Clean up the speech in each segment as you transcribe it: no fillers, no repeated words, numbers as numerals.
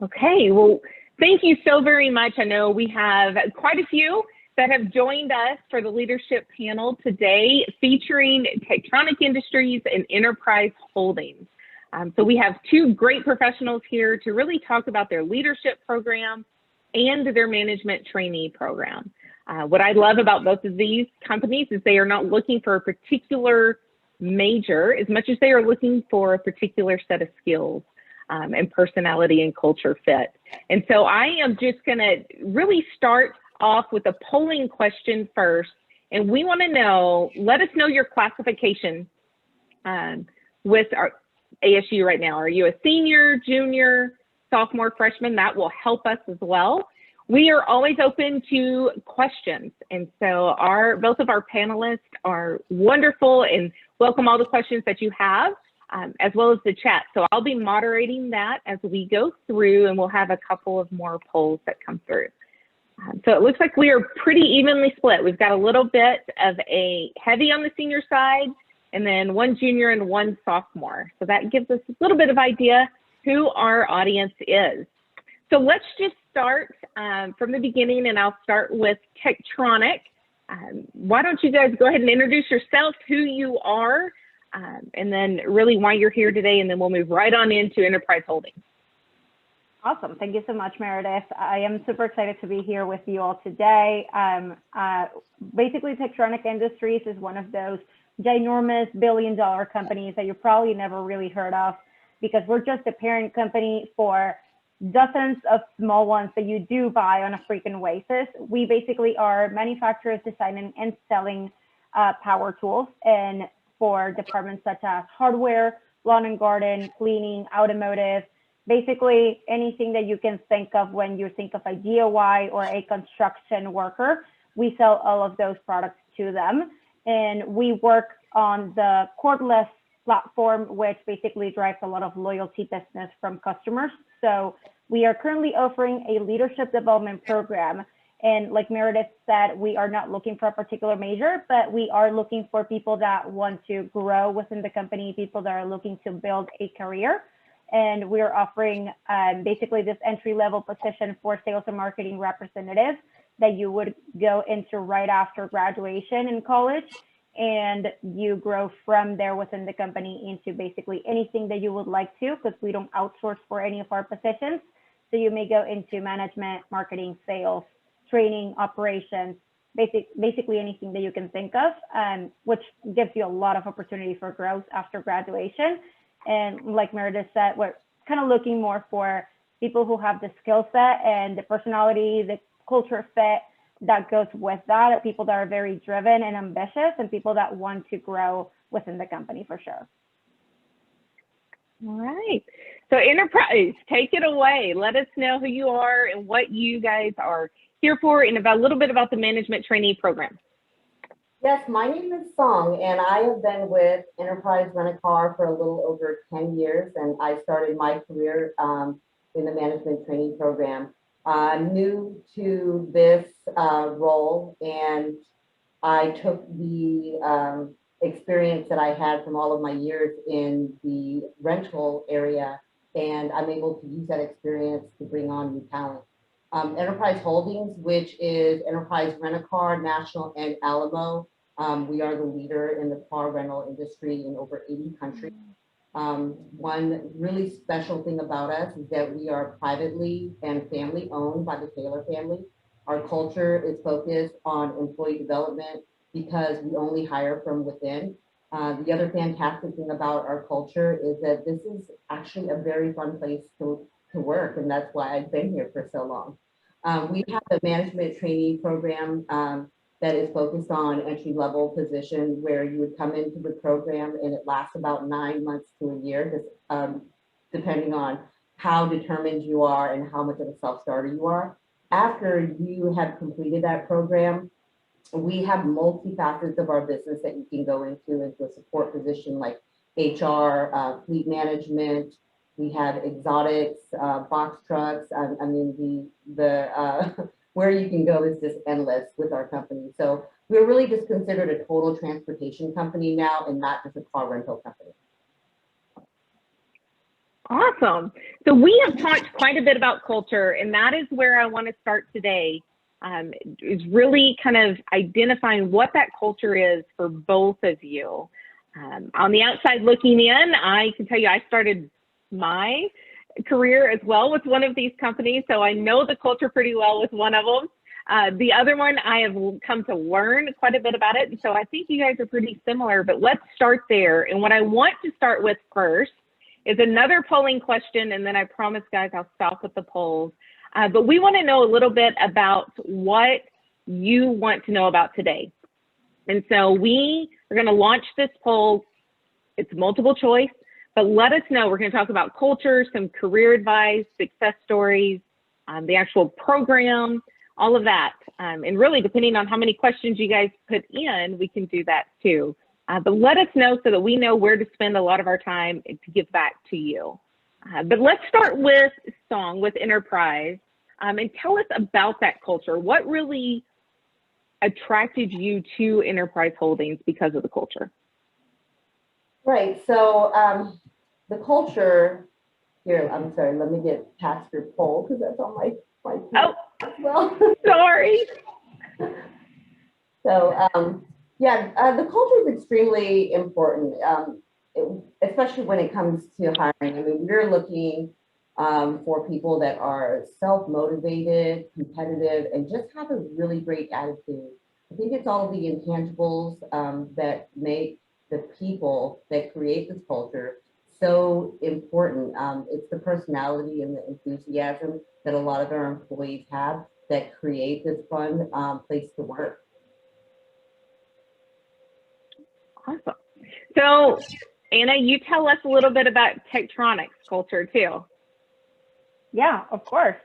Okay, well, thank you so very much. I know we have quite a few that have joined us for the leadership panel today featuring Techtronic Industries and Enterprise Holdings. So we have two great professionals here to really talk about their leadership program and their management trainee program. What I love about both of these companies is they are not looking for a particular major as much as they are looking for a particular set of skills and personality and culture fit. And so I am just going to really start off with a polling question first. And we want to know, let us know your classification with our ASU right now. Are you a senior, junior, sophomore, freshman? That will help us as well. We are always open to questions. And so both of our panelists are wonderful and welcome all the questions that you have, as well as the chat. So I'll be moderating that as we go through, and we'll have a couple of more polls that come through. So it looks like we are pretty evenly split. We've got a little bit of a heavy on the senior side, and then one junior and one sophomore. So that gives us a little bit of idea who our audience is. So let's just start from the beginning, and I'll start with Techtronic. Why don't you guys go ahead and introduce yourself, who you are, and then really why you're here today, and then we'll move right on into Enterprise Holdings. Awesome. Thank you so much, Meredith. I am super excited to be here with you all today. Basically, Petronic Industries is one of those ginormous billion-dollar companies that you probably never really heard of, because we're just a parent company for dozens of small ones that you do buy on a frequent basis. We basically are manufacturers designing and selling power tools, and for departments such as hardware, lawn and garden, cleaning, automotive, basically anything that you can think of when you think of a DIY or a construction worker. We sell all of those products to them. And we work on the cordless platform, which basically drives a lot of loyalty business from customers. So we are currently offering a leadership development program. And like Meredith said, we are not looking for a particular major, but we are looking for people that want to grow within the company, people that are looking to build a career. And we're offering basically this entry-level position for sales and marketing representative that you would go into right after graduation in college, and you grow from there within the company into basically anything that you would like to, because we don't outsource for any of our positions. So you may go into management, marketing, sales, training, operations, basically anything that you can think of, which gives you a lot of opportunity for growth after graduation. And like Meredith said, we're kind of looking more for people who have the skill set and the personality, the culture fit that goes with that, people that are very driven and ambitious, and people that want to grow within the company for sure. All right. So Enterprise, take it away. Let us know who you are and what you guys are here for, and about a little bit about the management trainee program. Yes, my name is Song, and I have been with Enterprise Rent-A-Car for a little over 10 years, and I started my career in the management training program. I'm new to this role, and I took the experience that I had from all of my years in the rental area, and I'm able to use that experience to bring on new talent. Enterprise Holdings, which is Enterprise Rent-A-Car, National, and Alamo. We are the leader in the car rental industry in over 80 countries. One really special thing about us is that we are privately and family owned by the Taylor family. Our culture is focused on employee development because we only hire from within. The other fantastic thing about our culture is that this is actually a very fun place to work, and that's why I've been here for so long. We have a management trainee program that is focused on entry-level position, where you would come into the program and it lasts about 9 months to a year, depending on how determined you are and how much of a self-starter you are. After you have completed that program, we have multi-facets of our business that you can go into a support position like HR, fleet management. We have exotics, box trucks. I mean, where you can go is just endless with our company. So we're really just considered a total transportation company now, and not just a car rental company. Awesome. So we have talked quite a bit about culture, and that is where I want to start today, is really kind of identifying what that culture is for both of you. On the outside looking in, I can tell you I started my career as well with one of these companies, so I know the culture pretty well with one of them. The other one, I have come to learn quite a bit about it, and so I think you guys are pretty similar, but let's start there. And what I want to start with first is another polling question, and then I promise, guys, I'll stop with the polls. But we want to know a little bit about what you want to know about today. And so we are going to launch this poll. It's multiple choice, but let us know. We're going to talk about culture, some career advice, success stories, the actual program, all of that. And really, depending on how many questions you guys put in, we can do that too. But let us know so that we know where to spend a lot of our time to give back to you. But let's start with Song, with Enterprise, and tell us about that culture. What really attracted you to Enterprise Holdings because of the culture? Right, so the culture, here, I'm sorry, let me get past your poll because that's on my Oh, as well. Sorry. So, yeah, the culture is extremely important, especially when it comes to hiring. I mean, we're looking for people that are self-motivated, competitive, and just have a really great attitude. I think it's all of the intangibles that make the people that create this culture so important. It's the personality and the enthusiasm that a lot of our employees have that create this fun place to work. Awesome. So, Anna, you tell us a little bit about Techtronic's culture too. Yeah, of course.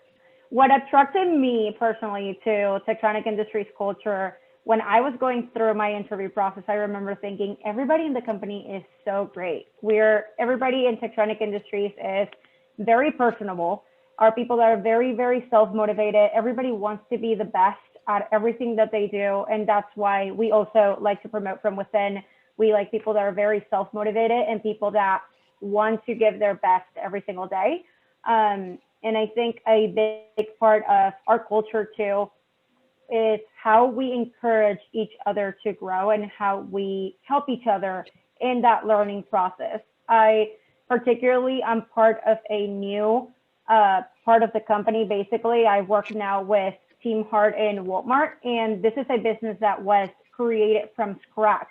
What attracted me personally to Techtronic Industries culture, when I was going through my interview process, I remember thinking everybody in the company is so great. Everybody in Techtronic Industries is very personable. Are people that are very, very self-motivated. Everybody wants to be the best at everything that they do. And that's why we also like to promote from within. We like people that are very self-motivated and people that want to give their best every single day. And I think a big part of our culture too is how we encourage each other to grow and how we help each other in that learning process. I'm part of a new part of the company. Basically, I work now with Team Hart in Walmart, and this is a business that was created from scratch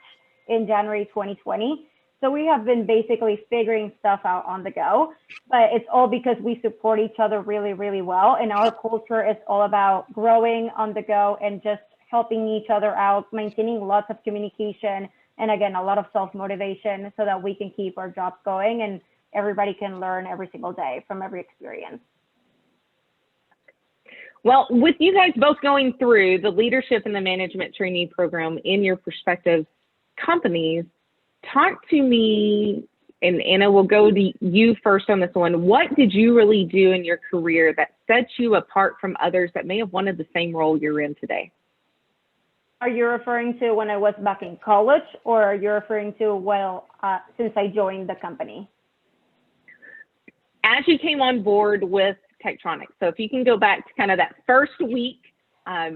in January 2020. So we have been basically figuring stuff out on the go, but it's all because we support each other really, really well. And our culture is all about growing on the go and just helping each other out, maintaining lots of communication, and again, a lot of self-motivation so that we can keep our jobs going and everybody can learn every single day from every experience. Well, with you guys both going through the leadership and the management trainee program in your prospective companies, talk to me, and Anna, we'll go to you first on this one. What did you really do in your career that sets you apart from others that may have wanted the same role you're in today? Are you referring to when I was back in college, or are you referring to, since I joined the company? As you came on board with Techtronic, so if you can go back to kind of that first week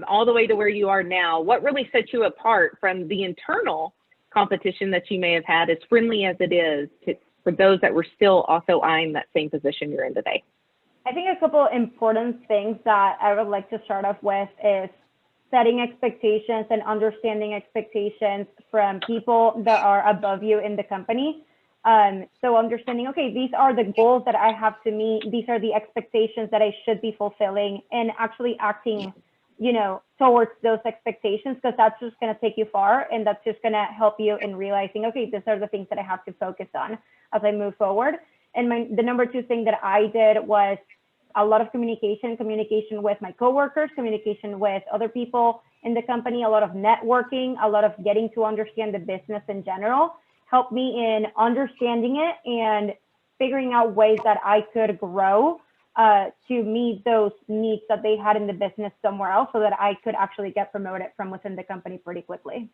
all the way to where you are now, what really set you apart from the internal competition that you may have had, as friendly as it is, for those that were still also eyeing that same position you're in today? I think a couple important things that I would like to start off with is setting expectations and understanding expectations from people that are above you in the company. So understanding, okay, these are the goals that I have to meet. These are the expectations that I should be fulfilling, and actually acting, towards those expectations, because that's just going to take you far, and that's just going to help you in realizing, okay, these are the things that I have to focus on as I move forward. And the number two thing that I did was a lot of communication with my coworkers, communication with other people in the company, a lot of networking, a lot of getting to understand the business in general, helped me in understanding it and figuring out ways that I could grow to meet those needs that they had in the business somewhere else, so that I could actually get promoted from within the company pretty quickly.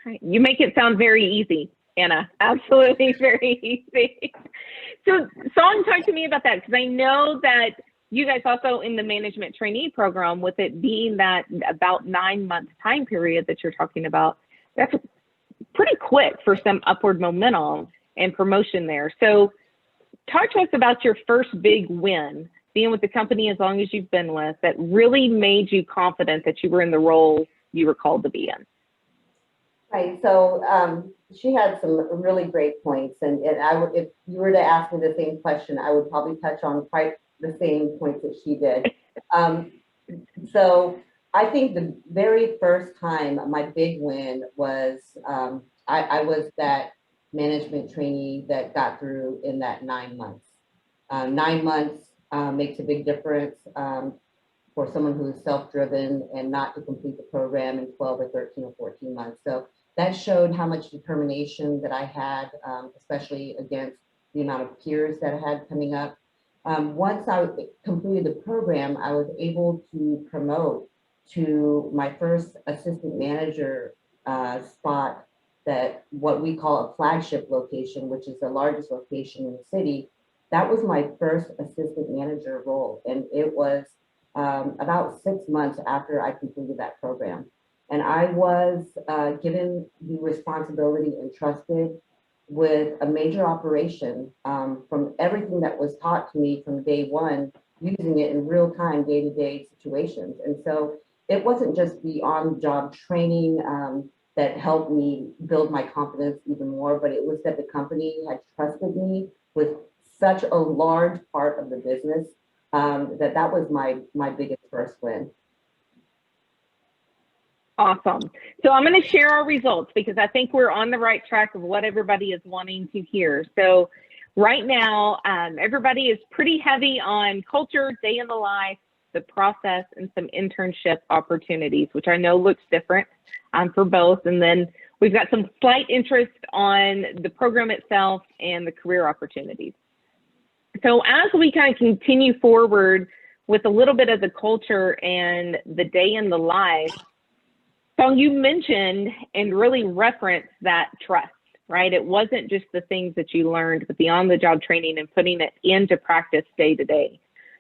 Okay. You make it sound very easy, Anna. Absolutely very easy. So Song, talk to me about that, because I know that you guys also in the management trainee program, with it being that about 9-month time period that you're talking about, that's pretty quick for some upward momentum and promotion there. So talk to us about your first big win, being with the company as long as you've been with, that really made you confident that you were in the role you were called to be in. Right. So she had some really great points, and I would, if you were to ask me the same question, I would probably touch on quite the same points that she did. So I think the very first time my big win was I was that management trainee that got through in that 9 months. 9 months makes a big difference for someone who is self-driven and not to complete the program in 12 or 13 or 14 months. So that showed how much determination that I had, especially against the amount of peers that I had coming up. Once I completed the program, I was able to promote to my first assistant manager spot, that what we call a flagship location, which is the largest location in the city. That was my first assistant manager role, and it was about 6 months after I completed that program. And I was given the responsibility and trusted with a major operation, from everything that was taught to me from day one, using it in real time, day-to-day situations. And so it wasn't just the on-job training that helped me build my confidence even more, but it was that the company had trusted me with such a large part of the business, that was my biggest first win. Awesome. So I'm going to share our results, because I think we're on the right track of what everybody is wanting to hear. So right now, everybody is pretty heavy on culture, day in the life, the process, and some internship opportunities, which I know looks different for both. And then we've got some slight interest on the program itself and the career opportunities. So as we kind of continue forward with a little bit of the culture and the day in the life, so you mentioned and really referenced that trust, right? It wasn't just the things that you learned, but the on-the-job training and putting it into practice day to day.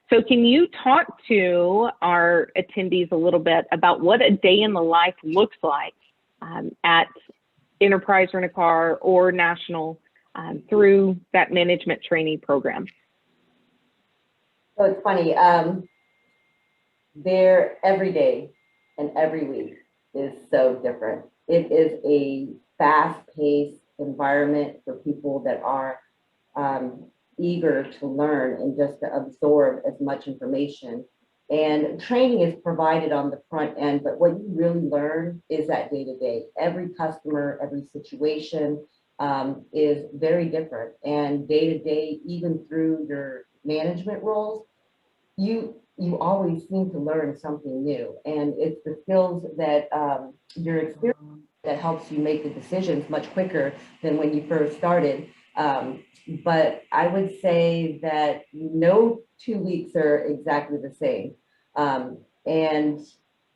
So can you talk to our attendees a little bit about what a day in the life looks like at Enterprise Rent-A-Car or National through that management training program? So it's funny, there every day and every week is so different. It is a fast-paced environment for people that are eager to learn and just to absorb as much information. And training is provided on the front end, but what you really learn is that day-to-day. Every customer, every situation is very different. And day-to-day, even through your management roles, you always seem to learn something new. And it's the skills that your experience that helps you make the decisions much quicker than when you first started. But I would say that no 2 weeks are exactly the same. And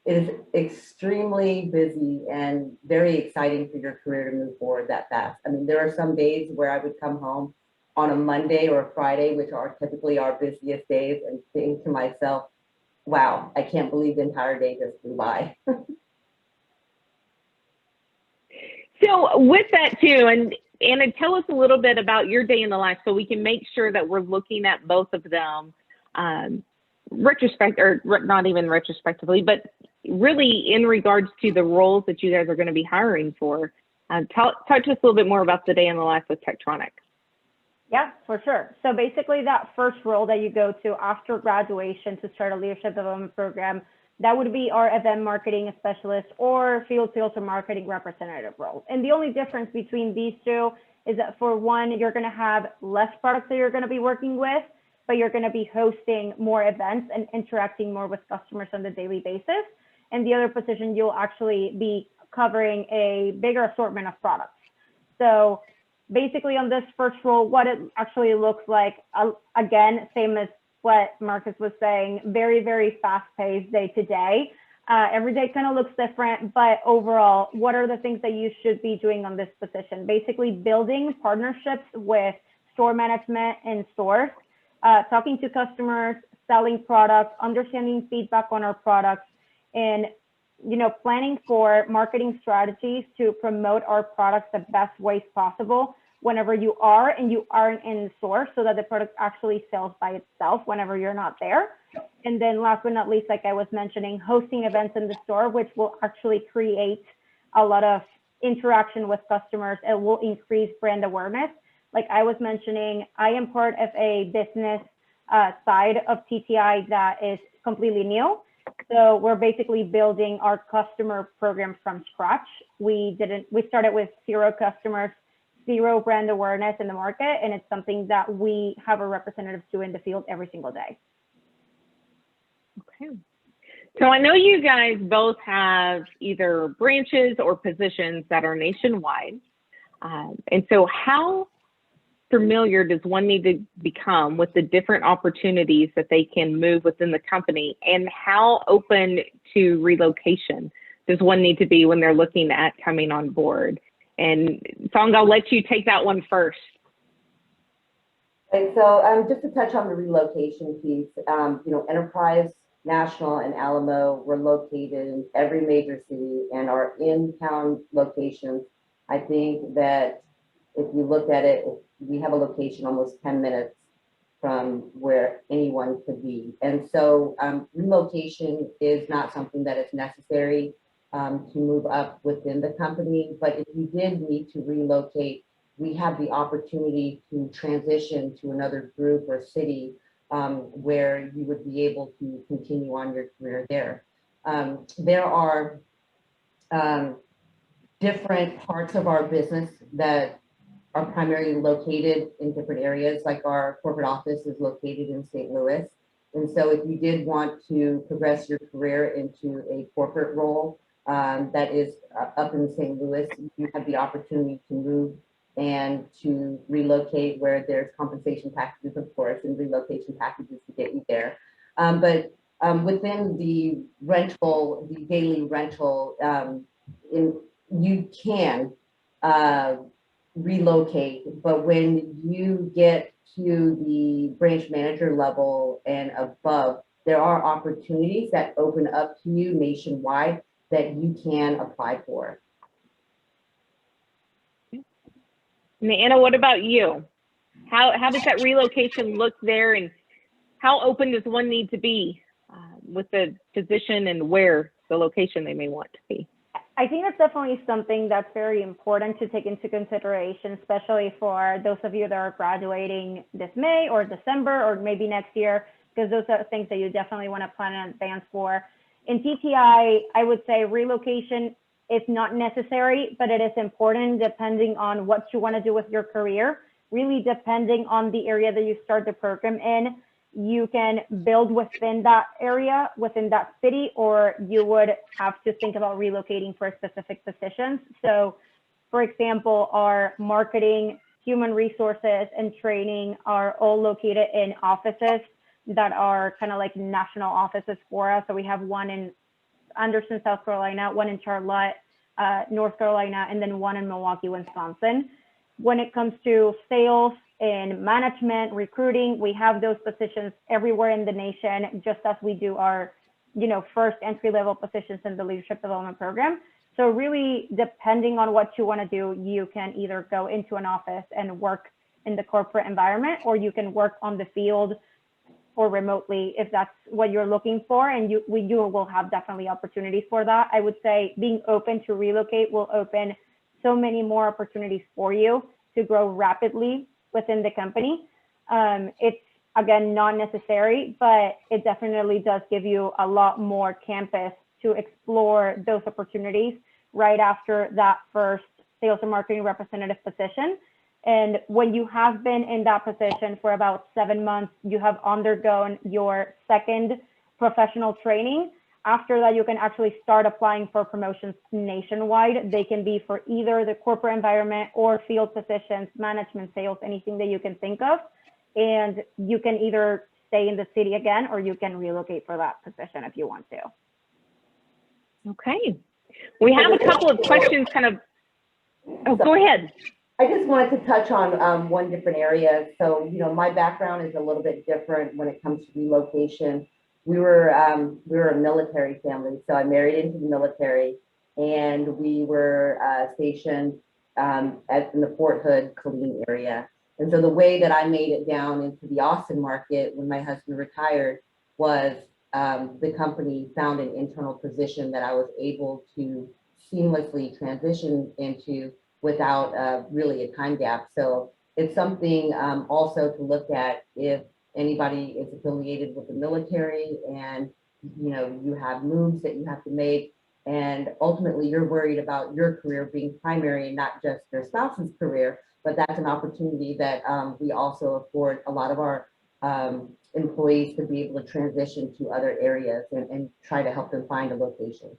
it is extremely busy and very exciting for your career to move forward that fast. I mean, there are some days where I would come home on a Monday or a Friday, which are typically our busiest days, and think to myself, wow, I can't believe the entire day just flew by. So with that too, and Anna, tell us a little bit about your day in the life so we can make sure that we're looking at both of them not even retrospectively, but really in regards to the roles that you guys are going to be hiring for. Talk to us a little bit more about the day in the life with Techtronic. Yeah, for sure. So basically that first role that you go to after graduation to start a leadership development program, that would be our event marketing specialist or field sales or marketing representative role. And the only difference between these two is that for one, you're going to have less products that you're going to be working with, but you're going to be hosting more events and interacting more with customers on a daily basis. And the other position, you'll actually be covering a bigger assortment of products. So basically on this first role, what it actually looks like, again, same as what Marcus was saying, very, very fast-paced day to day. Every day kind of looks different, but overall, what are the things that you should be doing on this position? Basically building partnerships with store management in stores, talking to customers, selling products, understanding feedback on our products, and planning for marketing strategies to promote our products the best ways possible whenever you are and you aren't in the store, so that the product actually sells by itself whenever you're not there. And then last but not least, like I was mentioning, hosting events in the store, which will actually create a lot of interaction with customers. It will increase brand awareness. Like I was mentioning, I am part of a business side of TTI that is completely new. So we're basically building our customer program from scratch. We started with 0 customers, 0 brand awareness in the market, and it's something that we have a representative do in the field every single day. Okay. So I know you guys both have either branches or positions that are nationwide. And so how familiar does one need to become with the different opportunities that they can move within the company, and how open to relocation does one need to be when they're looking at coming on board? And Song, I'll let you take that one first. Okay, so just to touch on the relocation piece, Enterprise, National, and Alamo were located in every major city and are in-town locations. I think that if you look at it, we have a location almost 10 minutes from where anyone could be. And so relocation is not something that is necessary to move up within the company. But if you did need to relocate, we have the opportunity to transition to another group or city where you would be able to continue on your career there. There are different parts of our business that are primarily located in different areas, like our corporate office is located in St. Louis. And so if you did want to progress your career into a corporate role that is up in St. Louis, you have the opportunity to move and to relocate where there's compensation packages, of course, and relocation packages to get you there. But within the rental, the daily rental, you can relocate, but when you get to the branch manager level and above, there are opportunities that open up to you nationwide that you can apply for. And Anna, what about you? How does that relocation look there, and how open does one need to be with the position and where the location they may want to be? I think that's definitely something that's very important to take into consideration, especially for those of you that are graduating this May or December or maybe next year, because those are things that you definitely want to plan in advance for. In TTI, I would say relocation is not necessary, but it is important depending on what you want to do with your career. Really depending on the area that you start the program in, you can build within that area, within that city, or you would have to think about relocating for specific positions. So for example, our marketing, human resources, and training are all located in offices that are kind of like national offices for us. So we have one in Anderson, South Carolina, one in Charlotte, North Carolina, and then one in Milwaukee, Wisconsin. When it comes to sales and management, recruiting, we have those positions everywhere in the nation, just as we do our, first entry-level positions in the leadership development program. So really, depending on what you want to do, you can either go into an office and work in the corporate environment, or you can work on the field or remotely if that's what you're looking for. And we will have definitely opportunities for that. I would say being open to relocate will open so many more opportunities for you to grow rapidly within the company. It's, again, not necessary, but it definitely does give you a lot more campus to explore those opportunities right after that first sales and marketing representative position. And when you have been in that position for about 7 months, you have undergone your second professional training. After that, you can actually start applying for promotions nationwide. They can be for either the corporate environment or field positions, management, sales, anything that you can think of. And you can either stay in the city again, or you can relocate for that position if you want to. Okay. We have a couple of questions oh, go ahead. I just wanted to touch on one different area. So, my background is a little bit different when it comes to relocation. We were a military family, so I married into the military, and we were stationed in the Fort Hood, Killeen area. And so the way that I made it down into the Austin market when my husband retired was the company found an internal position that I was able to seamlessly transition into without really a time gap. So it's something also to look at if anybody is affiliated with the military and you have moves that you have to make, and ultimately you're worried about your career being primary and not just your spouse's career. But that's an opportunity that we also afford a lot of our employees to be able to transition to other areas and try to help them find a location.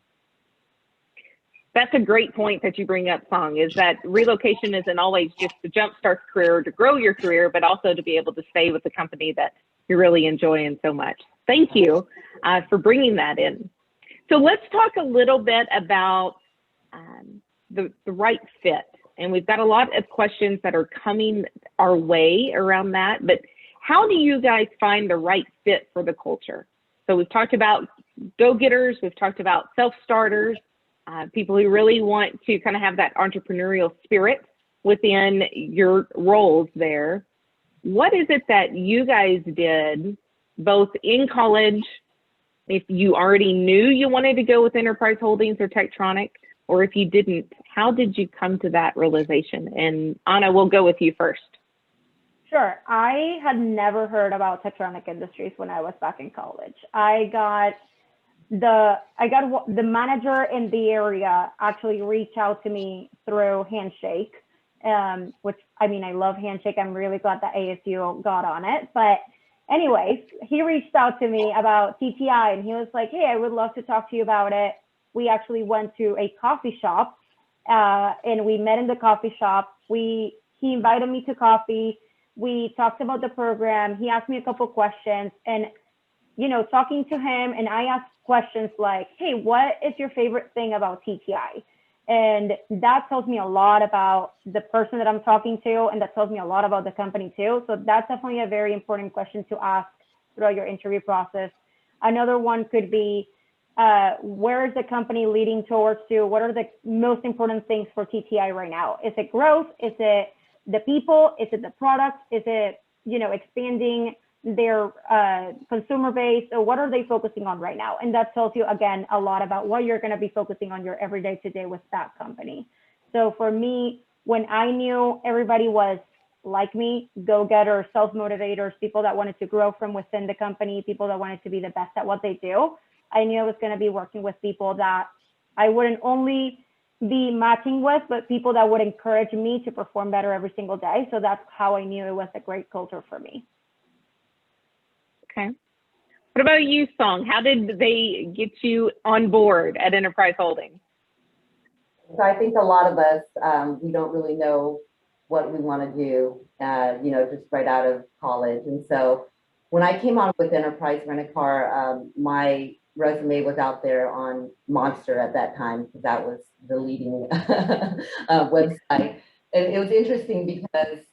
That's a great point that you bring up, Song, is that relocation isn't always just to jumpstart career, to grow your career, but also to be able to stay with the company that you're really enjoying so much. Thank you for bringing that in. So let's talk a little bit about the right fit. And we've got a lot of questions that are coming our way around that, but how do you guys find the right fit for the culture? So we've talked about go-getters, we've talked about self-starters, people who really want to kind of have that entrepreneurial spirit within your roles there. What is it that you guys did both in college, if you already knew you wanted to go with Enterprise Holdings or Techtronic, or if you didn't, how did you come to that realization? And Anna, we'll go with you first. Sure. I had never heard about Techtronic Industries when I was back in college. I got the manager in the area actually reached out to me through Handshake, which, I mean, I love Handshake. I'm really glad that ASU got on it. But anyways, he reached out to me about TTI, and he was like, hey, I would love to talk to you about it. We actually went to a coffee shop, and we met in the coffee shop. He invited me to coffee. We talked about the program. He asked me a couple questions, and talking to him, and I asked questions like, hey, what is your favorite thing about TTI? And that tells me a lot about the person that I'm talking to, and that tells me a lot about the company too. So that's definitely a very important question to ask throughout your interview process. Another one could be, where is the company leading towards to? What are the most important things for TTI right now? Is it growth? Is it the people? Is it the products? Is it, expanding their consumer base? Or what are they focusing on right now? And that tells you, again, a lot about what you're going to be focusing on your everyday today with that company. So for me, when I knew everybody was like me, go-getters, self-motivators, people that wanted to grow from within the company, people that wanted to be the best at what they do, I knew I was going to be working with people that I wouldn't only be matching with, but people that would encourage me to perform better every single day. So that's how I knew it was a great culture for me. Okay. What about you, Song? How did they get you on board at Enterprise Holdings? So I think a lot of us, we don't really know what we want to do, just right out of college. And so when I came on with Enterprise Rent-A-Car, my resume was out there on Monster at that time, because that was the leading website. And it was interesting because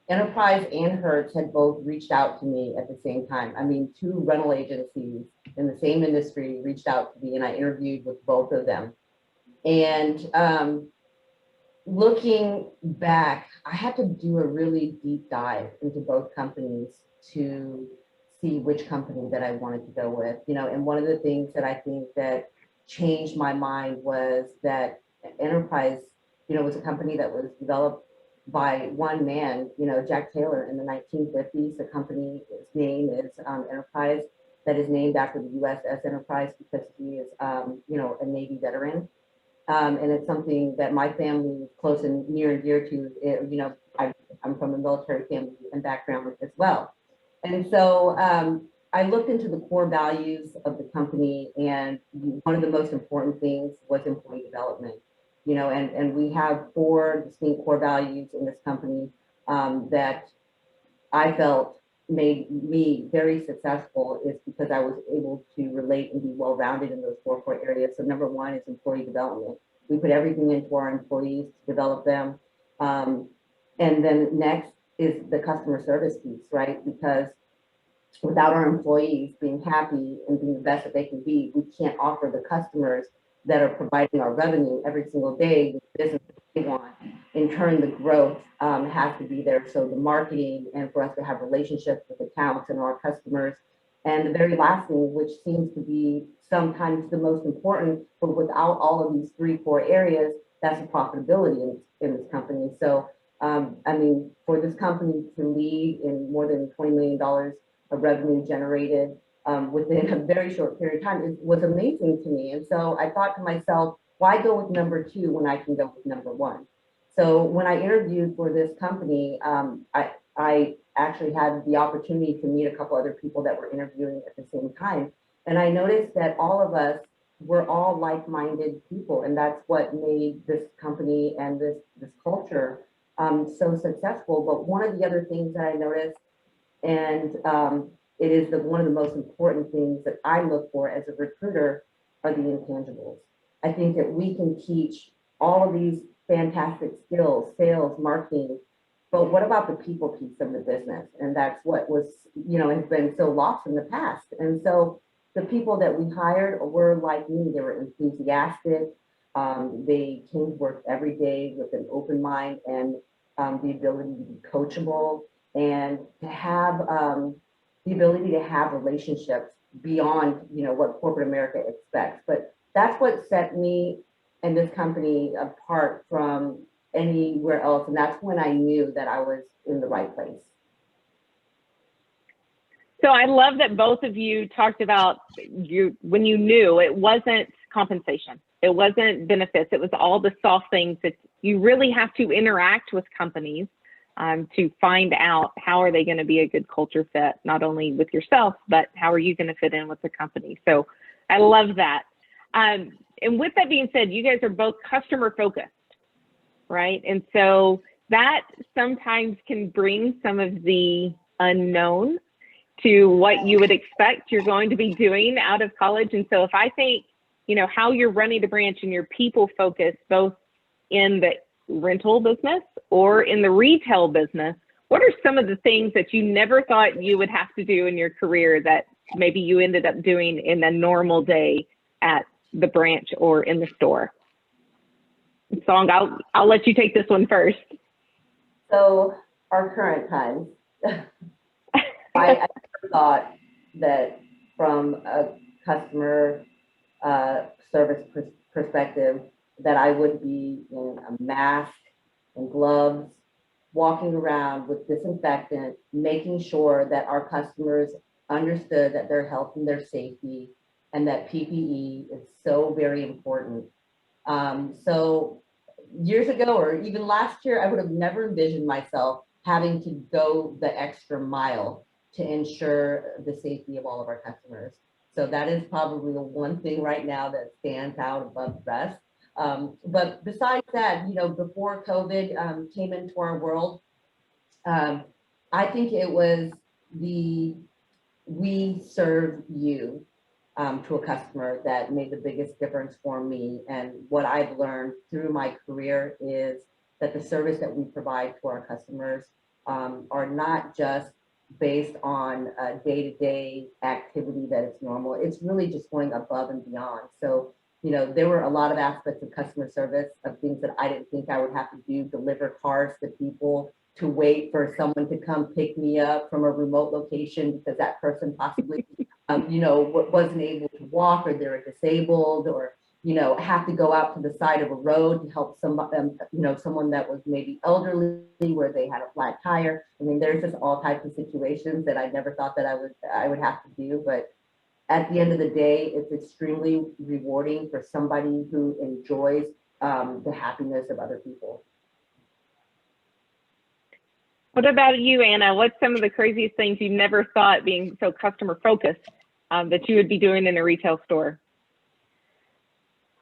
Enterprise and Hertz had both reached out to me at the same time. I mean, two rental agencies in the same industry reached out to me, and I interviewed with both of them. And looking back, I had to do a really deep dive into both companies to see which company that I wanted to go with, and one of the things that I think that changed my mind was that Enterprise, was a company that was developed by one man, Jack Taylor, in the 1950s. The company's name is Enterprise, that is named after the USS Enterprise because he is, a Navy veteran. And it's something that my family is close and near and dear to. I'm from a military family and background as well. And so I looked into the core values of the company, and one of the most important things was employee development. And we have 4 distinct core values in this company that I felt made me very successful, is because I was able to relate and be well-rounded in those 4 core areas. So number 1 is employee development. We put everything into our employees to develop them. And then next is the customer service piece, right? Because without our employees being happy and being the best that they can be, we can't offer the customers that are providing our revenue every single day the business that they want. In turn, the growth has to be there. So the marketing, and for us to have relationships with accounts and our customers. And the very last thing, which seems to be sometimes the most important, but without all of these 3 core areas, that's the profitability in this company. So, I mean, for this company to lead in more than $20 million of revenue generated within a very short period of time was amazing to me. And so I thought to myself, why go with number 2 when I can go with number 1? So when I interviewed for this company, I actually had the opportunity to meet a couple other people that were interviewing at the same time. And I noticed that all of us were all like-minded people. And that's what made this company and this culture so successful. But one of the other things that I noticed, and it is one of the most important things that I look for as a recruiter, are the intangibles. I think that we can teach all of these fantastic skills, sales, marketing, but what about the people piece of the business? And that's what was, has been so lost in the past. And so the people that we hired were like me. They were enthusiastic. They came to work every day with an open mind and the ability to be coachable, and to have the ability to have relationships beyond, what corporate America expects. But that's what set me and this company apart from anywhere else. And that's when I knew that I was in the right place. So I love that both of you talked about when you knew it wasn't compensation, it wasn't benefits, it was all the soft things that you really have to interact with companies to find out how are they going to be a good culture fit, not only with yourself, but how are you going to fit in with the company. So I love that. And with that being said, you guys are both customer focused, right? And so that sometimes can bring some of the unknown to what you would expect you're going to be doing out of college. And so if I think, how you're running the branch and your people focus both in the rental business or in the retail business, what are some of the things that you never thought you would have to do in your career that maybe you ended up doing in a normal day at the branch or in the store? Song, I'll let you take this one first. So our current times, I never thought that from a customer service perspective that I would be in a mask and gloves, walking around with disinfectant, making sure that our customers understood that their health and their safety and that PPE is so very important. So years ago, or even last year, I would have never envisioned myself having to go the extra mile to ensure the safety of all of our customers. So that is probably the one thing right now that stands out above the rest. But besides that, before COVID came into our world, I think it was we serve you to a customer that made the biggest difference for me. And what I've learned through my career is that the service that we provide to our customers are not just based on a day-to-day activity that it's normal. It's really just going above and beyond. So, there were a lot of aspects of customer service, of things that I didn't think I would have to do, deliver cars to people, to wait for someone to come pick me up from a remote location because that person possibly, wasn't able to walk, or they're disabled, or, have to go out to the side of a road to help somebody, someone that was maybe elderly where they had a flat tire. I mean, there's just all types of situations that I never thought that I would have to do. But at the end of the day, it's extremely rewarding for somebody who enjoys the happiness of other people. What about you, Anna? What's some of the craziest things you never thought, being so customer focused, that you would be doing in a retail store?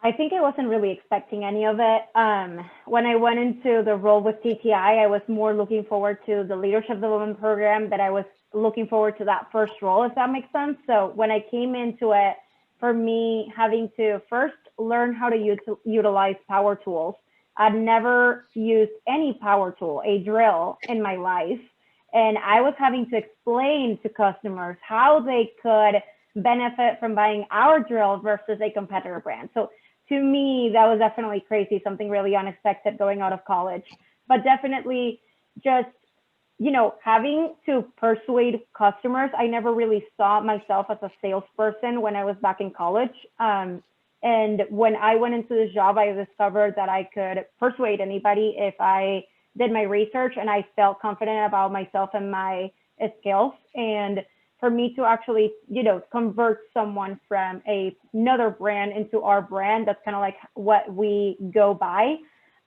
I think I wasn't really expecting any of it. When I went into the role with TTI, I was more looking forward to the leadership development program, that I was looking forward to that first role, if that makes sense. So when I came into it, for me, having to first learn how to utilize power tools, I'd never used any power tool, a drill, in my life. And I was having to explain to customers how they could benefit from buying our drill versus a competitor brand. So to me, that was definitely crazy, something really unexpected going out of college. But definitely just, you know, having to persuade customers. I never really saw myself as a salesperson when I was back in college. And when I went into this job, I discovered that I could persuade anybody if I did my research and I felt confident about myself and my skills. And for me to actually, you know, convert someone from another brand into our brand, that's kind of like what we go by.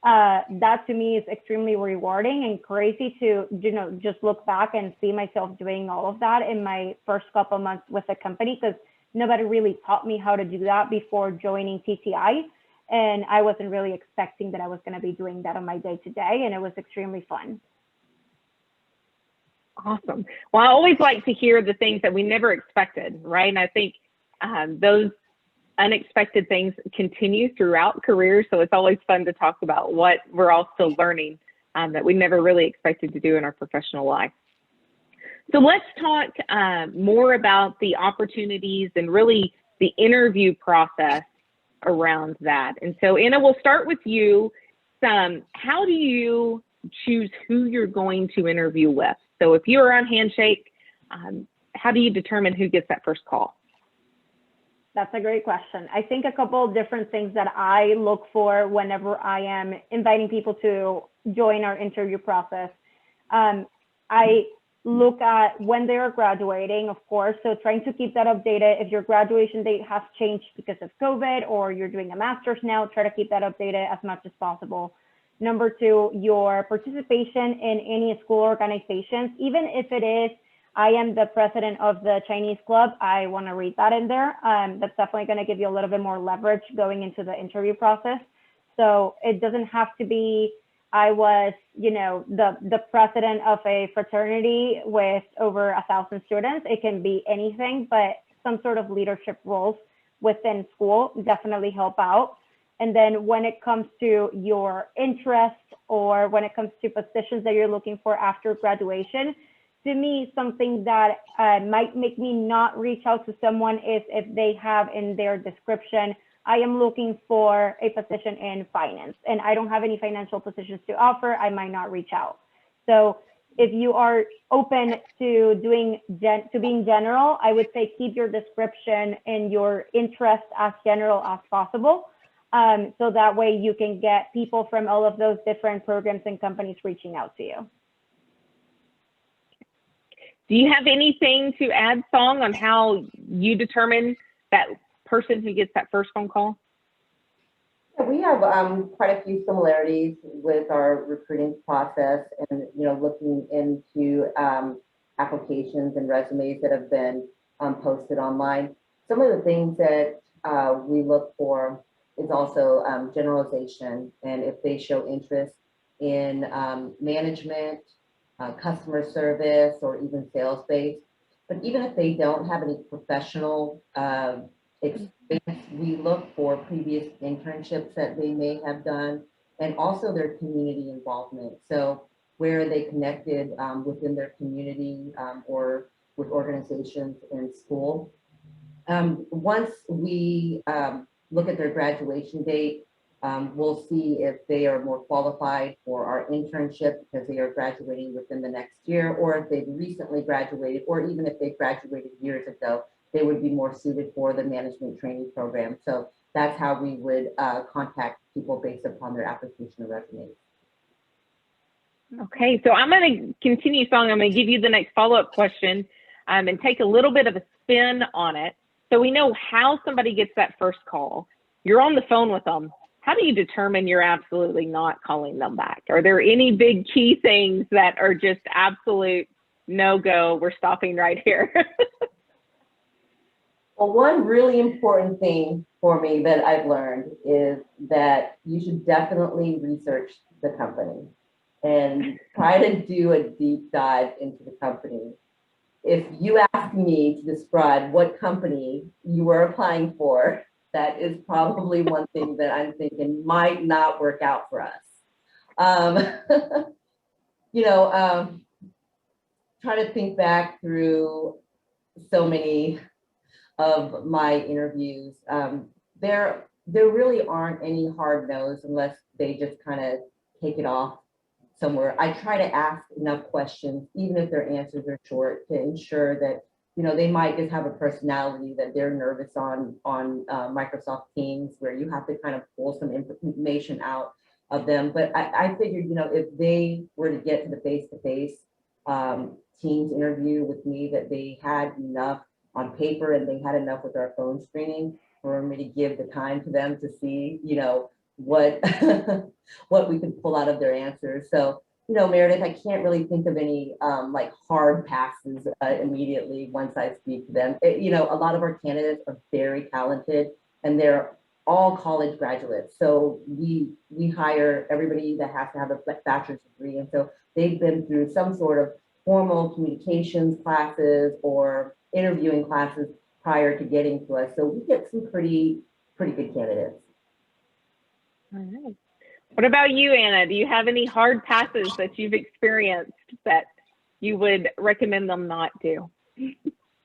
That to me is extremely rewarding and crazy to, you know, just look back and see myself doing all of that in my first couple months with the company, because nobody really taught me how to do that before joining TTI. And I wasn't really expecting that I was going to be doing that on my day to day. And it was extremely fun. Awesome. Well, I always like to hear the things that we never expected, right? And I think those unexpected things continue throughout careers. So it's always fun to talk about what we're all still learning that we never really expected to do in our professional life. So let's talk more about the opportunities and really the interview process around that. And so Anna, we'll start with you. How do you choose who you're going to interview with? So if you're on Handshake, how do you determine who gets that first call? That's a great question. I think a couple of different things that I look for whenever I am inviting people to join our interview process. I look at when they are graduating, of course, so trying to keep that updated. If your graduation date has changed because of COVID or you're doing a master's now, try to keep that updated as much as possible. Number two, your participation in any school organizations, even if it is, I am the president of the Chinese club, I want to read that in there. That's definitely going to give you a little bit more leverage going into the interview process. So it doesn't have to be, I was, you know, the president of a fraternity with over 1,000 students. It can be anything, but some sort of leadership roles within school definitely help out. And then when it comes to your interests or when it comes to positions that you're looking for after graduation, to me, something that might make me not reach out to someone is if they have in their description, I am looking for a position in finance and I don't have any financial positions to offer, I might not reach out. So if you are open to being general, I would say keep your description and your interest as general as possible. So that way you can get people from all of those different programs and companies reaching out to you. Do you have anything to add, Song, on how you determine that person who gets that first phone call? Yeah, we have quite a few similarities with our recruiting process and, you know, looking into applications and resumes that have been posted online. Some of the things that we look for is also generalization, and if they show interest in management, customer service, or even sales-based. But even if they don't have any professional experience, we look for previous internships that they may have done, and also their community involvement. So where they connected within their community or with organizations in school. Once we look at their graduation date, we'll see if they are more qualified for our internship because they are graduating within the next year, or if they've recently graduated, or even if they graduated years ago, they would be more suited for the management training program. So that's how we would contact people based upon their application and resumes. Okay, so I'm going to continue, Song. I'm going to give you the next follow-up question and take a little bit of a spin on it. So we know how somebody gets that first call. You're on the phone with them. How do you determine you're absolutely not calling them back? Are there any big key things that are just absolute no-go, we're stopping right here? Well, one really important thing for me that I've learned is that you should definitely research the company and try to do a deep dive into the company. If you ask me to describe what company you were applying for, that is probably one thing that I'm thinking might not work out for us. Um, you know, try to think back through so many of my interviews. There really aren't any hard no's unless they just kind of take it off somewhere. I try to ask enough questions, even if their answers are short, to ensure that, you know, they might just have a personality that they're nervous on Microsoft Teams, where you have to kind of pull some information out of them. But I figured, you know, if they were to get to the face-to-face Teams interview with me, that they had enough on paper and they had enough with our phone screening for me to give the time to them to see, you know, what what we could pull out of their answers. So, you know, Meredith, I can't really think of any like hard passes immediately once I speak to them. You know, a lot of our candidates are very talented and they're all college graduates. So we hire everybody that has to have a bachelor's degree. And so they've been through some sort of formal communications classes or interviewing classes prior to getting to us. So we get some pretty good candidates. All right. What about you, Anna? Do you have any hard passes that you've experienced that you would recommend them not do?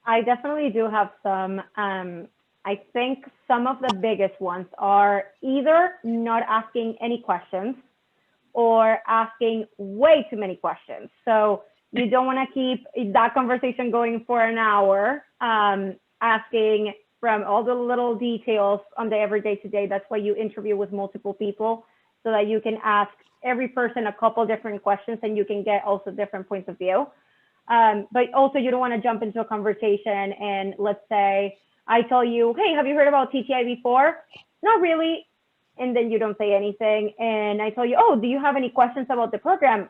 I definitely do have some. I think some of the biggest ones are either not asking any questions or asking way too many questions. So you don't want to keep that conversation going for an hour, asking from all the little details on the everyday to day. That's why you interview with multiple people, so that you can ask every person a couple different questions and you can get also different points of view. But also you don't want to jump into a conversation and let's say I tell you, hey, have you heard about TTI before? Not really. And then you don't say anything. And I tell you, oh, do you have any questions about the program?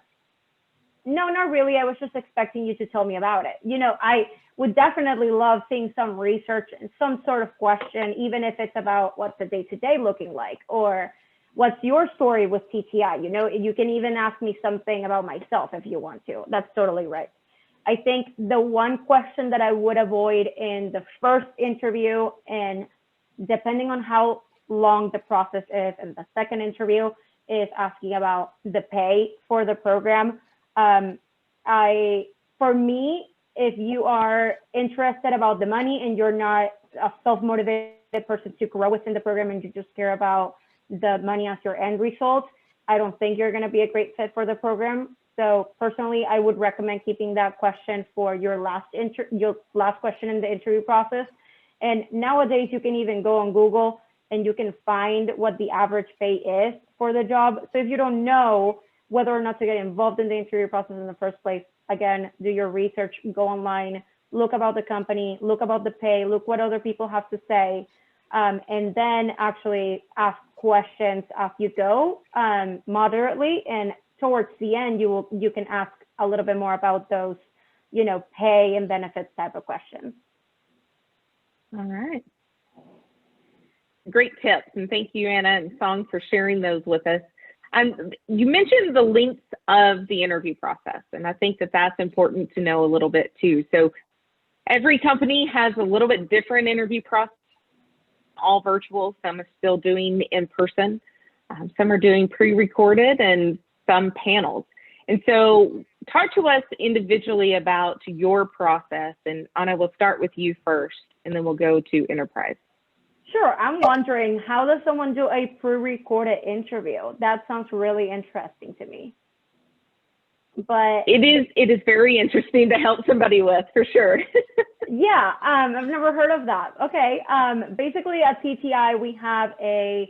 No, not really. I was just expecting you to tell me about it. You know, I would definitely love seeing some research and some sort of question, even if it's about what's the day-to-day looking like, or what's your story with TTI? You know, you can even ask me something about myself if you want to. That's totally right. I think the one question that I would avoid in the first interview, and depending on how long the process is, and the second interview, is asking about the pay for the program. For me, if you are interested about the money and you're not a self-motivated person to grow within the program and you just care about the money as your end result, I don't think you're going to be a great fit for the program. So personally, I would recommend keeping that question for your last question in the interview process. And nowadays, you can even go on Google and you can find what the average pay is for the job. So if you don't know whether or not to get involved in the interview process in the first place, again, do your research, go online, look about the company, look about the pay, look what other people have to say, and then actually ask questions as you go, moderately. And towards the end, you can ask a little bit more about those, you know, pay and benefits type of questions. All right. Great tips. And thank you, Anna and Song, for sharing those with us. You mentioned the length of the interview process, and I think that that's important to know a little bit too. So every company has a little bit different interview process, all virtual. Some are still doing in person. Some are doing pre-recorded and some panels. And so talk to us individually about your process. And Anna, we'll start with you first, and then we'll go to Enterprise. Sure. I'm wondering, how does someone do a pre-recorded interview? That sounds really interesting to me. But it is very interesting to help somebody with, for sure. Yeah, I've never heard of that. Okay. Basically at TTI, we have a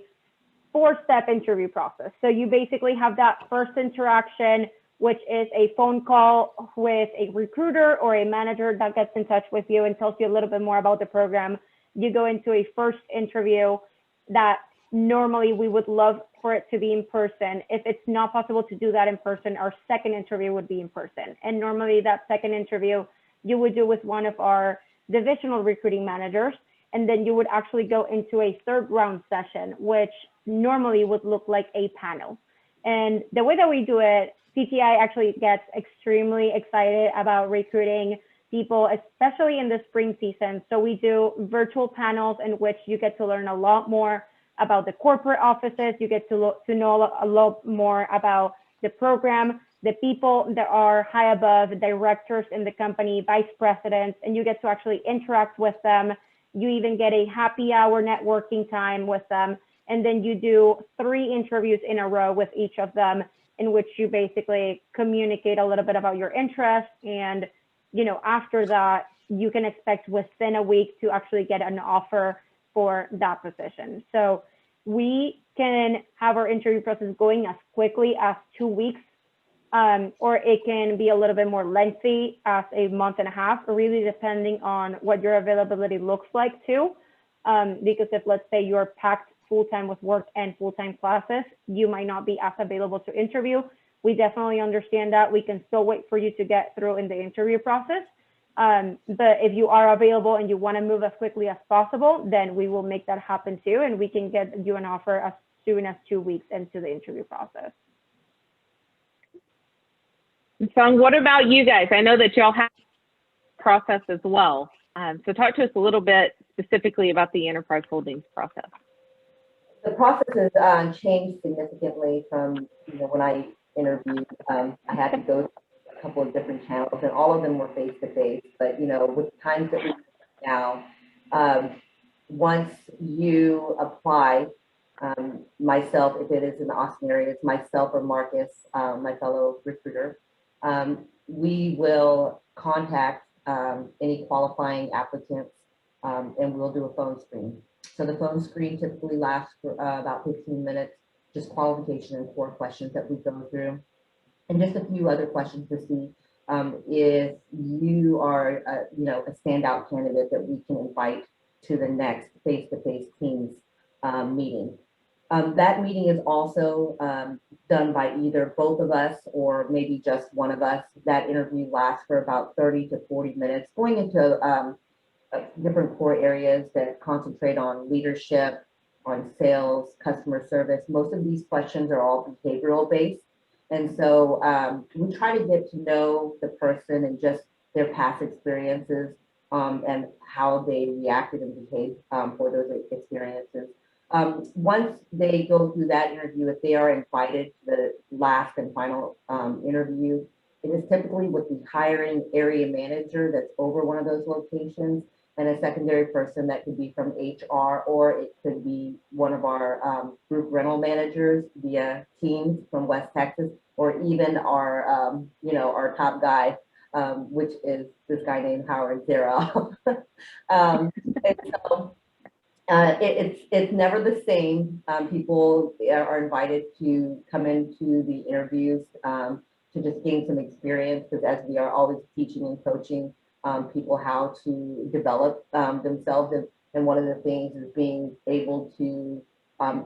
4-step interview process. So you basically have that first interaction, which is a phone call with a recruiter or a manager that gets in touch with you and tells you a little bit more about the program. You go into a first interview that normally we would love for it to be in person. If it's not possible to do that in person, our second interview would be in person. And normally that second interview you would do with one of our divisional recruiting managers. And then you would actually go into a third round session, which normally would look like a panel. And the way that we do it, TTI actually gets extremely excited about recruiting people, especially in the spring season. So we do virtual panels in which you get to learn a lot more about the corporate offices. You get to know a lot more about the program, the people that are high above, directors in the company, vice presidents, and you get to actually interact with them. You even get a happy hour networking time with them. And then you do 3 interviews in a row with each of them, in which you basically communicate a little bit about your interests. And, you know, after that, you can expect within a week to actually get an offer for that position. So we can have our interview process going as quickly as 2 weeks, or it can be a little bit more lengthy as a month and a half, really depending on what your availability looks like too. Because if, let's say, you're packed full-time with work and full-time classes, you might not be as available to interview. We definitely understand that. We can still wait for you to get through in the interview process. But if you are available and you want to move as quickly as possible, then we will make that happen too. And we can get you an offer as soon as 2 weeks into the interview process. Song, what about you guys? I know that y'all have a process as well. So talk to us a little bit specifically about the enterprise holdings process. The process has changed significantly from, you know, when I interviewed. I had to go through a couple of different channels, and all of them were face-to-face. But, you know, with the times that we have now, once you apply, myself, if it is in the Austin area, it's myself or Marcus, my fellow recruiter, we will contact any qualifying applicants, and we'll do a phone screen. So the phone screen typically lasts for about 15 minutes, just qualification and 4 questions that we go through, and just a few other questions to see if you are, you know, a standout candidate that we can invite to the next face-to-face Teams meeting. That meeting is also done by either both of us or maybe just one of us. That interview lasts for about 30 to 40 minutes, going into different core areas that concentrate on leadership, on sales, customer service. Most of these questions are all behavioral based. And so we try to get to know the person and just their past experiences and how they reacted and behaved for those experiences. Once they go through that interview, if they are invited to the last and final interview, it is typically with the hiring area manager that's over one of those locations, and a secondary person that could be from HR, or it could be one of our group rental managers via Teams from West Texas, or even our, you know, our top guy, which is this guy named Howard Zero. And so it's never the same. People are invited to come into the interviews to just gain some experience, because as we are always teaching and coaching people how to develop themselves. And one of the things is being able to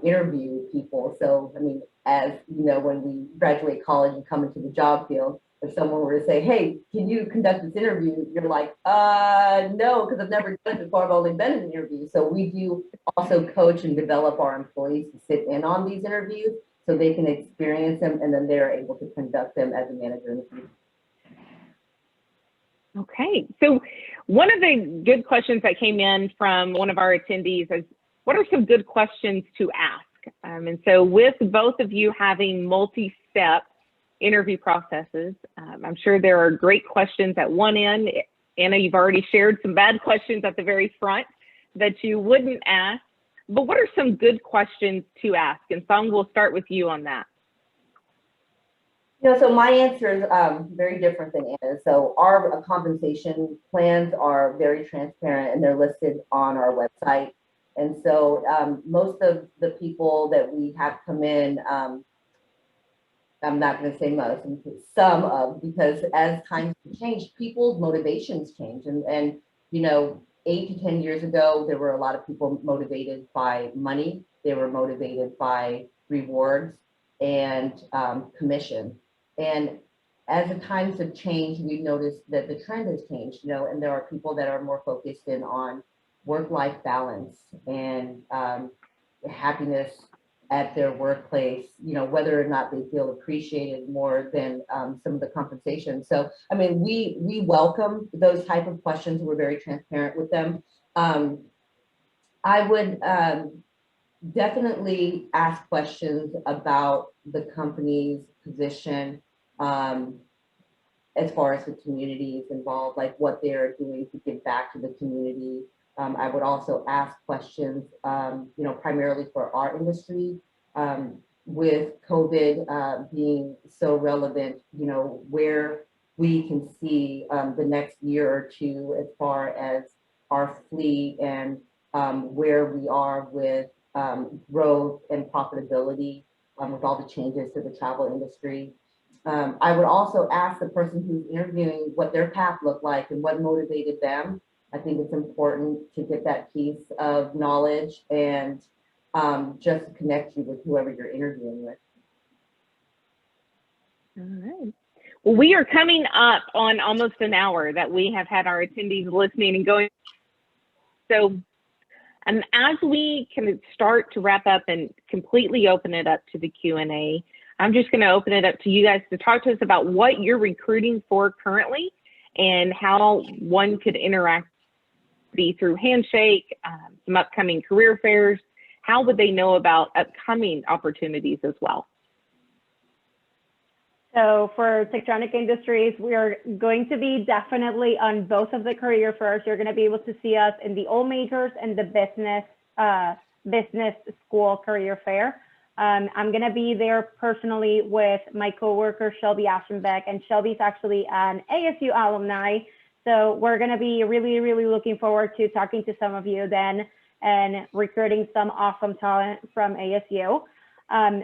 interview people. So, I mean, as you know, when we graduate college and come into the job field, if someone were to say, hey, can you conduct this interview? You're like, no, because I've never done it before. I've only been in an interview. So we do also coach and develop our employees to sit in on these interviews so they can experience them, and then they're able to conduct them as a manager in the future. Okay, so one of the good questions that came in from one of our attendees is, what are some good questions to ask? And so with both of you having multi-step interview processes, I'm sure there are great questions at one end. Anna, you've already shared some bad questions at the very front that you wouldn't ask, but what are some good questions to ask? And Song, we'll start with you on that. You know, so my answer is very different than Anna's. So our compensation plans are very transparent, and they're listed on our website. And so most of the people that we have come in, I'm not going to say most, some of, because as times change, people's motivations change. And you know, 8 to 10 years ago, there were a lot of people motivated by money. They were motivated by rewards and commission. And as the times have changed, we've noticed that the trend has changed, you know, and there are people that are more focused in on work-life balance and happiness at their workplace, you know, whether or not they feel appreciated more than some of the compensation. So, I mean, we welcome those type of questions. We're very transparent with them. I would definitely ask questions about the company's position, as far as the community is involved, like what they're doing to give back to the community. I would also ask questions, primarily for our industry, with COVID being so relevant, where we can see the next year or two as far as our fleet and where we are with growth and profitability with all the changes to the travel industry. I would also ask the person who's interviewing what their path looked like and what motivated them. I think it's important to get that piece of knowledge and just connect you with whoever you're interviewing with. All right. Well, we are coming up on almost an hour that we have had our attendees listening and going. So as we can start to wrap up and completely open it up to the Q&A, I'm just going to open it up to you guys to talk to us about what you're recruiting for currently and how one could interact, be through Handshake, some upcoming career fairs. How would they know about upcoming opportunities as well? So for Techtronic Industries, we are going to be definitely on both of the career fairs. You're going to be able to see us in the all majors and the business school career fair. I'm going to be there personally with my coworker, Shelby Aschenbeck, and Shelby's actually an ASU alumni. So we're going to be really, really looking forward to talking to some of you then and recruiting some awesome talent from ASU.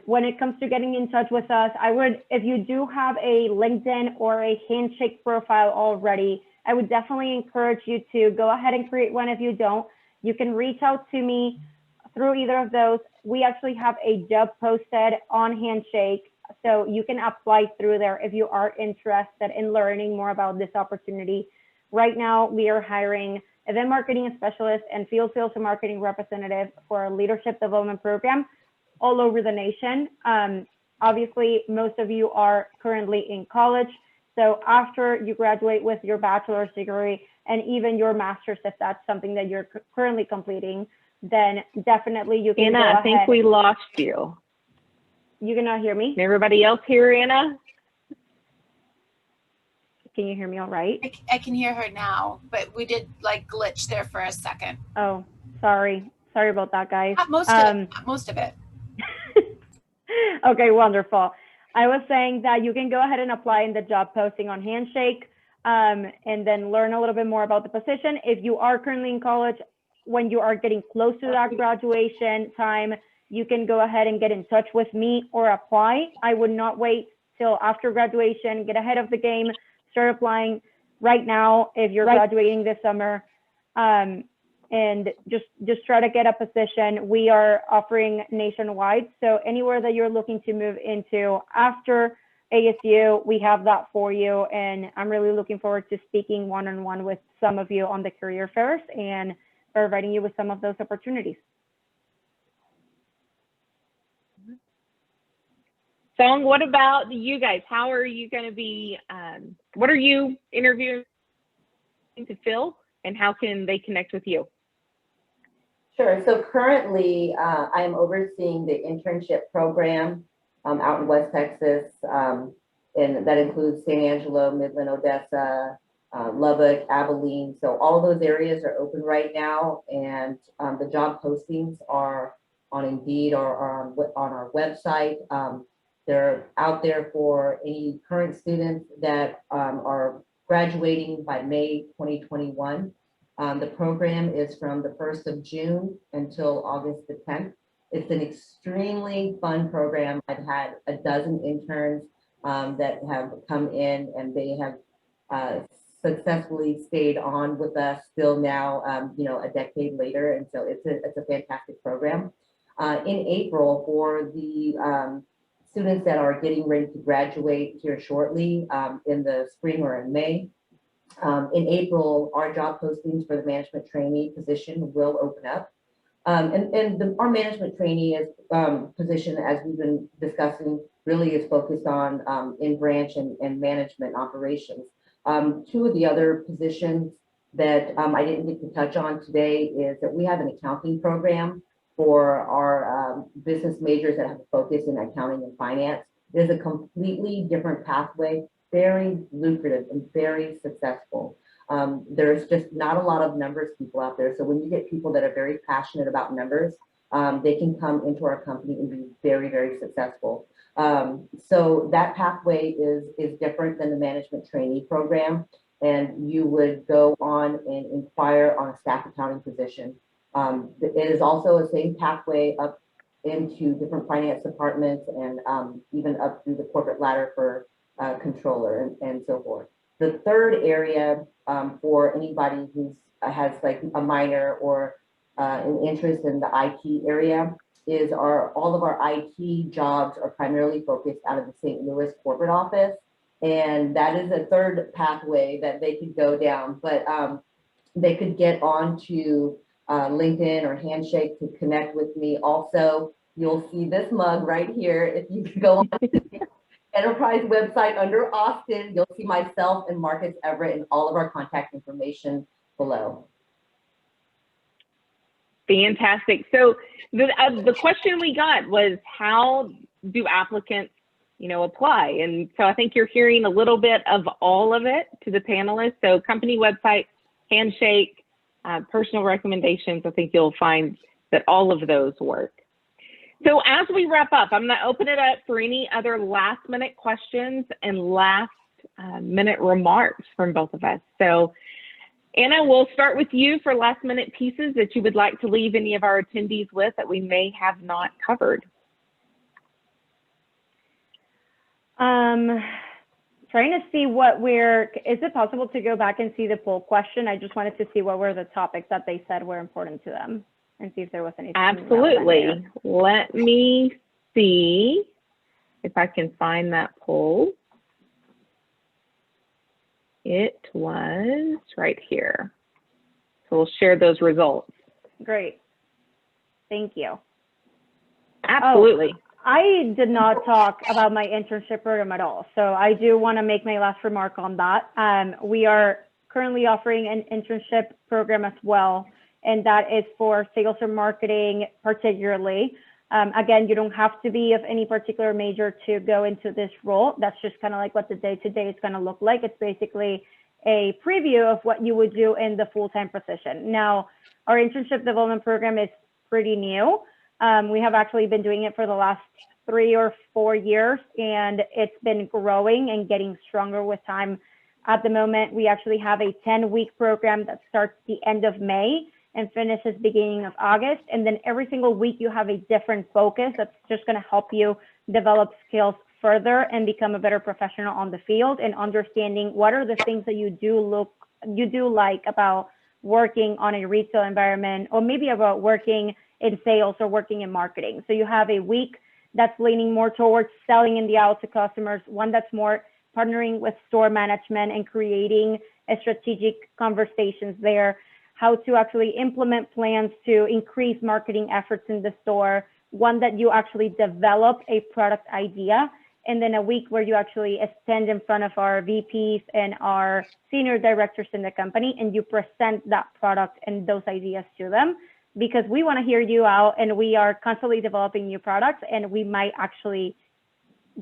When it comes to getting in touch with us, I would, if you do have a LinkedIn or a Handshake profile already, I would definitely encourage you to go ahead and create one. If you don't, you can reach out to me through either of those. We actually have a job posted on Handshake, so you can apply through there if you are interested in learning more about this opportunity. Right now, we are hiring event marketing specialist and field sales and marketing representative for a leadership development program all over the nation. Obviously, most of you are currently in college. So after you graduate with your bachelor's degree and even your master's, if that's something that you're currently completing, then definitely you can Anna, go ahead. I think we lost you. You cannot hear me? Can everybody else hear Anna? Can you hear me all right? I can hear her now, but we did like glitch there for a second. Oh, sorry. Sorry about that, guys. Most of it. Okay, wonderful. I was saying that you can go ahead and apply in the job posting on Handshake and then learn a little bit more about the position. If you are currently in college, when you are getting close to that graduation time, you can go ahead and get in touch with me or apply. I would not wait till after graduation, get ahead of the game, start applying right now if you're graduating this summer, and just try to get a position. We are offering nationwide, so anywhere that you're looking to move into after ASU, we have that for you, and I'm really looking forward to speaking one-on-one with some of you on the career fairs and providing you with some of those opportunities. Song, what about you guys? How are you going to be, what are you interviewing to fill, and how can they connect with you? Sure. So currently, I am overseeing the internship program out in West Texas, and that includes San Angelo, Midland, Odessa, Lubbock, Abilene. So all those areas are open right now, and the job postings are on Indeed or on our website. They're out there for any current students that are graduating by May 2021. The program is from the 1st of June until August the 10th. It's an extremely fun program. I've had a dozen interns that have come in, and they have successfully stayed on with us still now, a decade later. And so it's a fantastic program. In April, for the students that are getting ready to graduate here shortly in the spring or in May, in April, our job postings for the management trainee position will open up. Our management trainee position, as we've been discussing, really is focused on in-branch and management operations. Two of the other positions that I didn't get to touch on today is that we have an accounting program for our business majors that have a focus in accounting and finance. It is a completely different pathway, very lucrative and very successful. There's just not a lot of numbers people out there. So when you get people that are very passionate about numbers, they can come into our company and be very, very successful. So that pathway is different than the management trainee program. And you would go on and inquire on a staff accounting position. It is also the same pathway up into different finance departments and even up through the corporate ladder for controller and so forth. The third area for anybody who has like a minor or an interest in the IT area is all of our IT jobs are primarily focused out of the St. Louis corporate office. And that is a third pathway that they could go down, but they could get on to LinkedIn or Handshake to connect with me. Also, you'll see this mug right here. If you go on to the Enterprise website under Austin, you'll see myself and Marcus Everett and all of our contact information below. Fantastic. So the question we got was, how do applicants, apply? And so I think you're hearing a little bit of all of it to the panelists. So company website, Handshake, personal recommendations, I think you'll find that all of those work. So as we wrap up, I'm going to open it up for any other last minute questions and last minute remarks from both of us. So Anna, we'll start with you for last minute pieces that you would like to leave any of our attendees with that we may have not covered. Trying to see is it possible to go back and see the poll question? I just wanted to see what were the topics that they said were important to them and see if there was anything. Absolutely. Let me see if I can find that poll. It was right here. So we'll share those results. Great. Thank you. Absolutely. Oh, I did not talk about my internship program at all. So I do want to make my last remark on that. We are currently offering an internship program as well, and that is for sales or marketing particularly. Again, you don't have to be of any particular major to go into this role. That's just kind of like what the day-to-day is going to look like. It's basically a preview of what you would do in the full-time position. Now, our internship development program is pretty new. We have actually been doing it for the last 3 or 4 years, and it's been growing and getting stronger with time. At the moment, we actually have a 10-week program that starts the end of May and finishes beginning of August. And then every single week you have a different focus that's just going to help you develop skills further and become a better professional on the field, and understanding what are the things that you do like about working on a retail environment, or maybe about working in sales or working in marketing. So you have a week that's leaning more towards selling in the aisle to customers, one that's more partnering with store management and creating a strategic conversations there, how to actually implement plans to increase marketing efforts in the store, one that you actually develop a product idea, and then a week where you actually stand in front of our VPs and our senior directors in the company and you present that product and those ideas to them, because we want to hear you out and we are constantly developing new products, and we might actually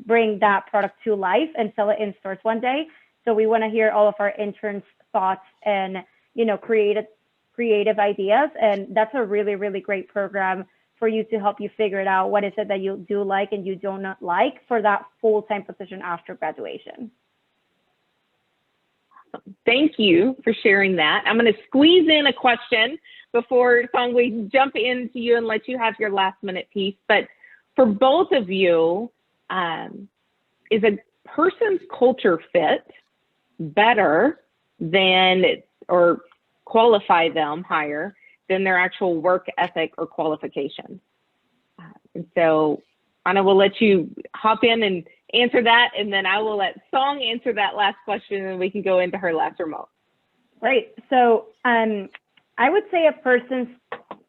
bring that product to life and sell it in stores one day. So we want to hear all of our interns' thoughts and, creative ideas. And that's a really, really great program for you to help you figure it out. What is it that you do like and you do not like for that full-time position after graduation? Thank you for sharing that. I'm going to squeeze in a question before Song, we jump into you and let you have your last minute piece. But for both of you, is a person's culture fit better than, or qualify them higher than their actual work ethic or qualifications? And so Anna will let you hop in and answer that, and then I will let Song answer that last question, and we can go into her last remote. Great. So I would say a person's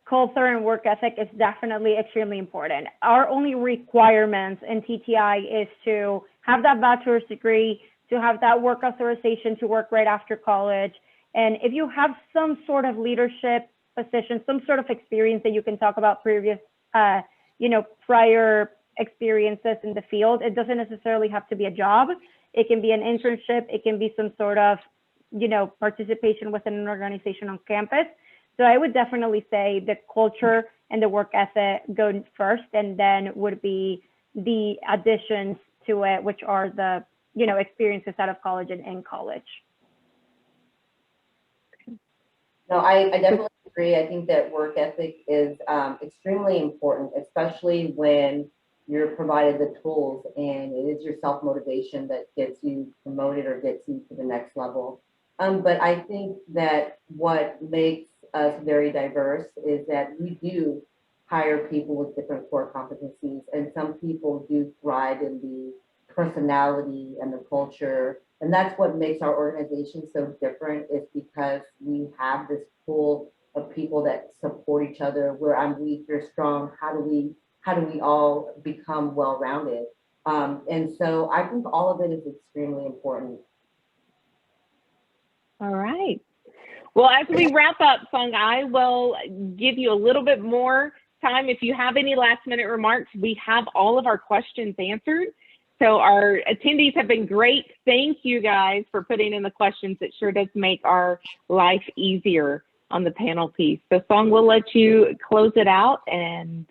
culture and work ethic is definitely extremely important. Our only requirements in TTI is to have that bachelor's degree, to have that work authorization to work right after college. And if you have some sort of leadership position, some sort of experience that you can talk about previous, prior experiences in the field. It doesn't necessarily have to be a job. It can be an internship. It can be some sort of, participation within an organization on campus. So I would definitely say the culture and the work ethic go first, and then would be the additions to it, which are the, experiences out of college and in college. No, I definitely agree. I think that work ethic is extremely important, especially when you're provided the tools and it is your self-motivation that gets you promoted or gets you to the next level. But I think that what makes us very diverse is that we do hire people with different core competencies, and some people do thrive in the personality and the culture. And that's what makes our organization so different, is because we have this pool of people that support each other. Where I'm weak, you're strong. How do we all become well-rounded? And so I think all of it is extremely important. All right. Well, as we wrap up, Song, I will give you a little bit more time. If you have any last minute remarks, we have all of our questions answered. So our attendees have been great. Thank you guys for putting in the questions. It sure does make our life easier on the panel piece. So Song, we'll let you close it out, and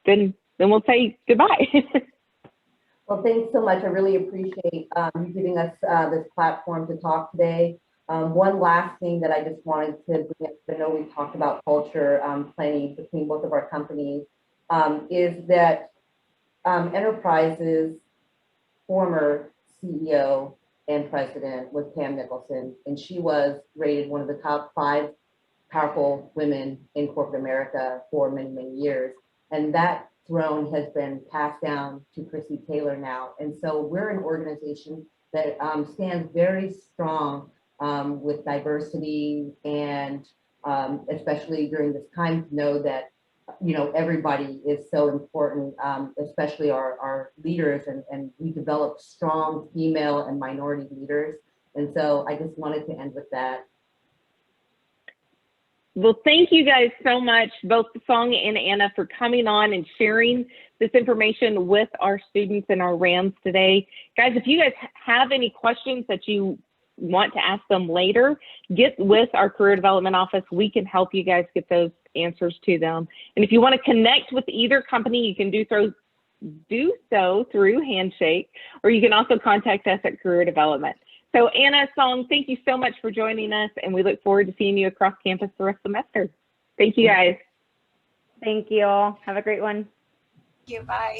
then we'll say goodbye. Well, thanks so much. I really appreciate you giving us this platform to talk today. One last thing that I just wanted to bring up, I know we talked about culture planning between both of our companies, is that Enterprise's former CEO and president was Pam Nicholson, and she was rated one of the top 5 powerful women in corporate America for many, many years. And that throne has been passed down to Chrissy Taylor now. And so we're an organization that stands very strong with diversity, and especially during this time, to know that everybody is so important, especially our leaders, and we develop strong female and minority leaders. And so I just wanted to end with that. Well, thank you guys so much, both Song and Anna, for coming on and sharing this information with our students and our RAMs today. Guys, if you guys have any questions that you want to ask them later, get with our career development office. We can help you guys get those answers to them. And if you want to connect with either company, you can do so through Handshake, or you can also contact us at Career Development. So Anna, Song, thank you so much for joining us, and we look forward to seeing you across campus the rest of the semester. Thank you, guys. Thank you. Have a great one. Thank you. Bye.